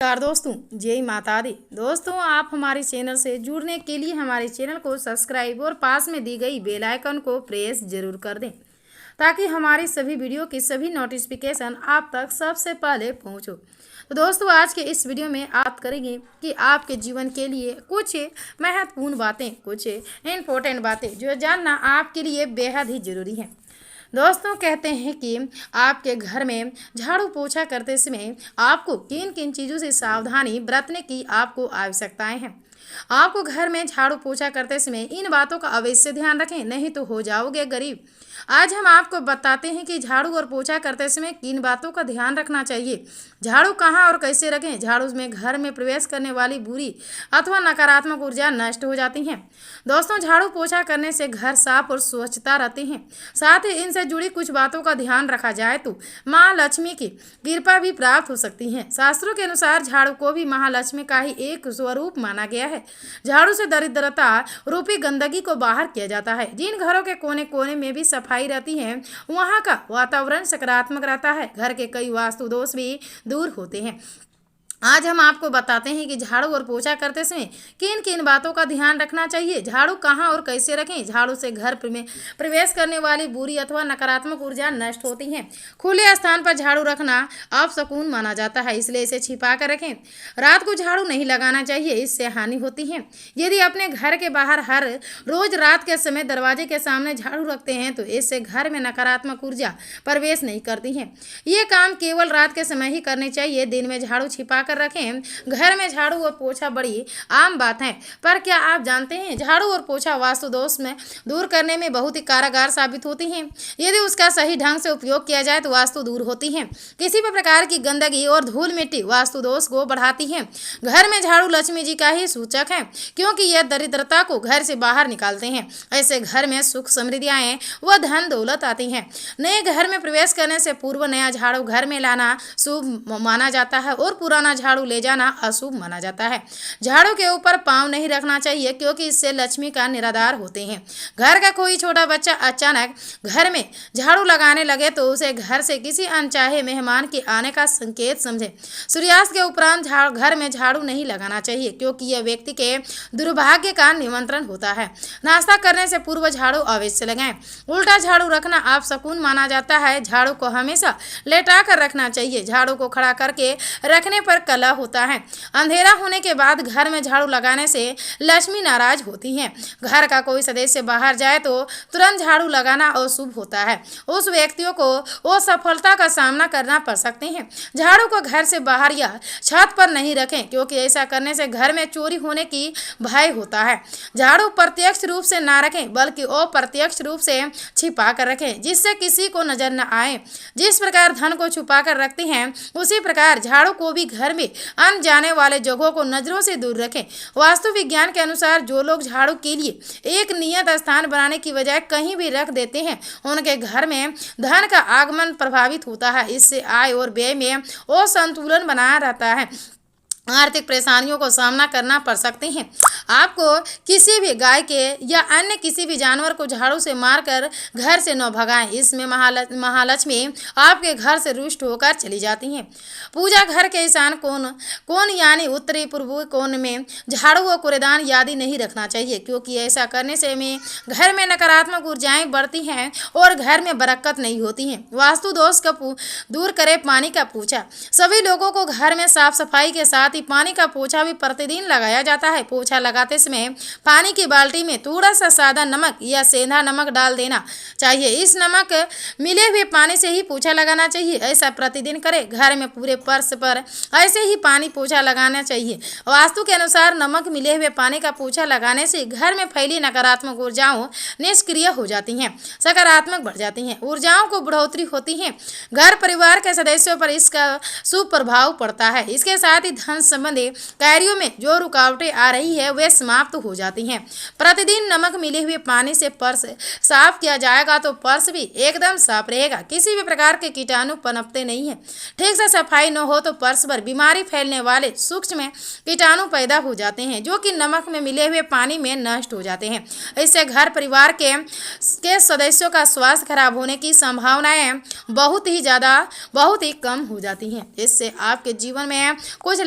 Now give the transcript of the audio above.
नमस्कार दोस्तों, जय माता दी। दोस्तों, आप हमारे चैनल से जुड़ने के लिए हमारे चैनल को सब्सक्राइब और पास में दी गई बेल आइकन को प्रेस जरूर कर दें ताकि हमारी सभी वीडियो की सभी नोटिफिकेशन आप तक सबसे पहले पहुंचो। तो दोस्तों, आज के इस वीडियो में आप करेंगे कि आपके जीवन के लिए कुछ महत्वपूर्ण बातें, कुछ इम्पोर्टेंट बातें जो जानना आपके लिए बेहद ही जरूरी है। दोस्तों, कहते हैं कि आपके घर में झाड़ू पोछा करते समय आपको किन किन चीज़ों से सावधानी बरतने की आपको आवश्यकताएं हैं। आपको घर में झाड़ू पोछा करते समय इन बातों का अवश्य ध्यान रखें, नहीं तो हो जाओगे गरीब। आज हम आपको बताते हैं कि झाड़ू और पोछा करते समय किन बातों का ध्यान रखना चाहिए, झाड़ू कहाँ और कैसे रखें। झाड़ू में घर में प्रवेश करने वाली बुरी अथवा नकारात्मक ऊर्जा नष्ट हो जाती है। दोस्तों, झाड़ू पोछा करने से घर साफ और स्वच्छता रहते हैं। साथ ही इनसे जुड़ी कुछ बातों का ध्यान रखा जाए तो माँ लक्ष्मी की कृपा भी प्राप्त हो सकती है। शास्त्रों के अनुसार झाड़ू को भी महालक्ष्मी का ही एक स्वरूप माना गया है। झाड़ू से दरिद्रता रूपी गंदगी को बाहर किया जाता है। जिन घरों के कोने कोने में भी सफाई रहती है वहाँ का वातावरण सकारात्मक रहता है। घर के कई वास्तु दोष भी दूर होते हैं। आज हम आपको बताते हैं कि झाड़ू और पोछा करते समय किन किन बातों का ध्यान रखना चाहिए, झाड़ू कहाँ और कैसे रखें। झाड़ू से घर में प्रवेश करने वाली बुरी अथवा नकारात्मक ऊर्जा नष्ट होती है। खुले स्थान पर झाड़ू रखना अपशकुन माना जाता है, इसलिए इसे छिपा कर रखें। रात को झाड़ू नहीं लगाना चाहिए, इससे हानि होती है। यदि अपने घर के बाहर हर रोज रात के समय दरवाजे के सामने झाड़ू रखते हैं तो इससे घर में नकारात्मक ऊर्जा प्रवेश नहीं करती है। ये काम केवल रात के समय ही करने चाहिए। दिन में झाड़ू छिपा कर रखें। घर में झाड़ू और पोछा बड़ी आम बात है, पर क्या आप जानते हैं झाड़ू और पोछा वास्तु दोष में दूर करने में बहुत ही कारगर साबित होती हैं। यदि उसका सही ढंग से उपयोग किया जाए तो वास्तु दूर होती है। किसी भी प्रकार की गंदगी और धूल मिट्टी वास्तु दोष को बढ़ाती है। घर में झाड़ू लक्ष्मी जी का ही सूचक है, क्योंकि यह दरिद्रता को घर से बाहर निकालते हैं। ऐसे घर में सुख समृद्धि आए व धन दौलत आती है। नए घर में प्रवेश करने से पूर्व नया झाड़ू घर में लाना शुभ माना जाता है और पुराना झाड़ू ले जाना अशुभ माना जाता है। झाड़ू के ऊपर पांव नहीं रखना चाहिए, क्योंकि इससे लक्ष्मी का निराधार होते हैं। घर का कोई छोटा बच्चा अचानक घर में झाड़ू लगाने लगे तो उसे घर से किसी अनचाहे मेहमान के आने का संकेत समझे। सूर्यास्त के उपरांत घर में झाड़ू नहीं लगाना चाहिए, क्योंकि यह व्यक्ति के दुर्भाग्य का निमंत्रण होता है। नाश्ता करने से पूर्व झाड़ू अवश्य लगाएं। उल्टा झाड़ू रखना अपशकुन माना जाता है। झाड़ू को हमेशा लेटा कर रखना चाहिए। झाड़ू को खड़ा करके रखने पर कला होता है। अंधेरा होने के बाद घर में झाड़ू लगाने से लक्ष्मी नाराज होती है। घर का कोई सदस्य बाहर जाए तो तुरंत झाड़ू लगाना अशुभ होता है। उस व्यक्तियों को असफलता का सामना करना पड़ सकते हैं। झाड़ू को घर से बाहर या छत पर नहीं रखें, क्योंकि ऐसा करने से घर में चोरी होने की भय होता है। झाड़ू प्रत्यक्ष रूप से ना रखें, बल्कि अप्रत्यक्ष रूप से छिपा कर रखें, जिससे किसी को नजर न आए। जिस प्रकार धन को छुपा कर रखते हैं, उसी प्रकार झाड़ू को भी घर में आने जाने वाले जगहों को नजरों से दूर रखें। वास्तु विज्ञान के अनुसार जो लोग झाड़ू के लिए एक नियत स्थान बनाने की बजाय कहीं भी रख देते हैं, उनके घर में धन का आगमन प्रभावित होता है। इससे आय और व्यय में असंतुलन बना रहता है। आर्थिक परेशानियों को सामना करना पड़ सकते हैं। आपको किसी भी गाय के या अन्य किसी भी जानवर को झाड़ू से मारकर घर से न भगाएं। इसमें महालक्ष्मी आपके घर से रुष्ट होकर चली जाती हैं। पूजा घर के ईशान कोण यानी उत्तरी पूर्वी कोण में झाड़ू व कूड़ेदान आदि नहीं रखना चाहिए, क्योंकि ऐसा करने से घर में नकारात्मक ऊर्जाएं बढ़ती हैं और घर में बरकत नहीं होती है। वास्तु दोष का दूर करे पानी का पोछा। सभी लोगों को घर में साफ सफाई के साथ पानी का पोछा भी प्रतिदिन लगाया जाता है। पोछा लगाते समय पानी की बाल्टी में थोड़ा सा सादा नमक या सेंधा नमक डाल देना चाहिए। इस नमक मिले हुए पानी से ही पोछा लगाना चाहिए। ऐसा प्रतिदिन करें। घर में पूरे फर्श पर ऐसे ही पानी पोछा लगाना चाहिए। वास्तु के अनुसार नमक मिले हुए पानी का पोछा लगाने से घर में फैली नकारात्मक ऊर्जाओं निष्क्रिय हो जाती हैं, सकारात्मक बढ़ जाती हैं, ऊर्जाओं को बढ़ोतरी होती है। घर परिवार के सदस्यों पर इसका शुभ प्रभाव पड़ता है। इसके साथ ही धन संबंधी कार्यों में जो रुकावटें आ रही है वे समाप्त हो जाती हैं। प्रतिदिन नमक मिले हुए पानी से पर्स साफ किया जाएगा तो पर्स भी एकदम साफ रहेगा। किसी भी प्रकार के कीटाणु पनपते नहीं हैं। ठीक से सफाई न हो तो पर्स पर बीमारी फैलने वाले सूक्ष्म कीटाणु पैदा हो जाते हैं, जो कि नमक में मिले हुए पानी में नष्ट हो जाते हैं। इससे घर परिवार के सदस्यों का स्वास्थ्य खराब होने की संभावनाएं बहुत ही कम हो जाती हैं। इससे आपके जीवन में कुछ